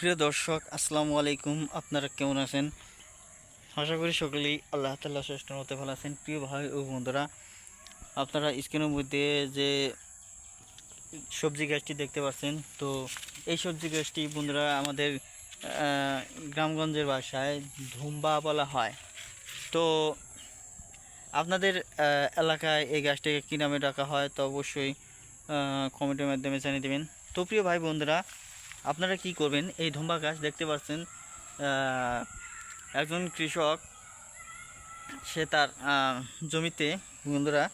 প্রিয় দর্শক, আসসালামু আলাইকুম। আপনারা কেমন আছেন? আশা করি সকলেই আল্লাহ তাআলা শ্রেষ্ঠ মতে ভালো আছেন। প্রিয় ভাই ও বন্ধুরা, আপনারা স্ক্রিনের মধ্যে যে সবজি গাছটি দেখতে পাচ্ছেন, তো এই সবজি গাছটি বন্ধুরা আমাদের গ্রামগঞ্জের ভাষায় ধুম্বা বলা হয়। তো আপনাদের এলাকায় এই গাছটিকে কী নামে ডাকা হয় তো অবশ্যই কমেন্টের মাধ্যমে জানিয়ে দেবেন। তো প্রিয় ভাই বন্ধুরা, আপনারা কি করবেন, এই ধুম্বা গাছ দেখতে পাচ্ছেন, একজন কৃষক সে তার জমিতে বন্ধুরা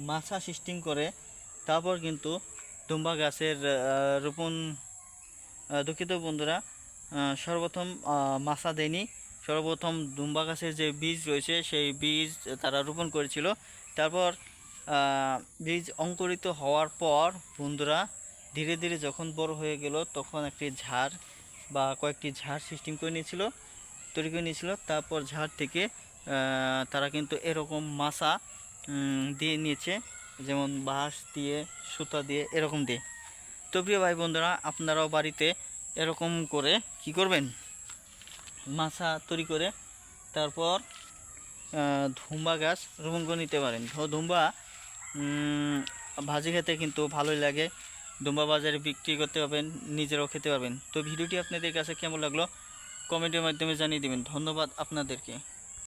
মাছা সিস্টেম করে তারপর কিন্তু ধুম্বা গাছের রোপণ, দুঃখিত বন্ধুরা, সর্বপ্রথম মাছা দেয়নি, সর্বপ্রথম ধুম্বা গাছের যে বীজ রয়েছে সেই বীজ তারা রোপণ করেছিল। তারপর বীজ অঙ্কুরিত হওয়ার পর বন্ধুরা ধীরে ধীরে যখন বড় হয়ে গেল তখন একটি ঝাড় বা কয়েকটি ঝাড় সিস্টেম করে নিয়েছিল, তৈরি করে নিয়েছিল। তারপর ঝাড় থেকে তারা কিন্তু এরকম মাছা দিয়ে নিয়েছে, যেমন বাঁশ দিয়ে, সুতা দিয়ে, এরকম দিয়ে। তো প্রিয় ভাই বন্ধুরা, আপনারাও বাড়িতে এরকম করে কি করবেন, মাছা তৈরি করে তারপর ধুম্বা গাছ রোপণ করে নিতে পারেন। ধুম্বা ভাজি খেতে কিন্তু ভালোই লাগে। ধুম্বা বাজারে বিক্রি করতে পারবেন, নিজেরাও খেতে পারবেন। তো ভিডিওটি আপনাদের কাছে কেমন লাগলো কমেন্টের মাধ্যমে জানিয়ে দেবেন। ধন্যবাদ আপনাদেরকে।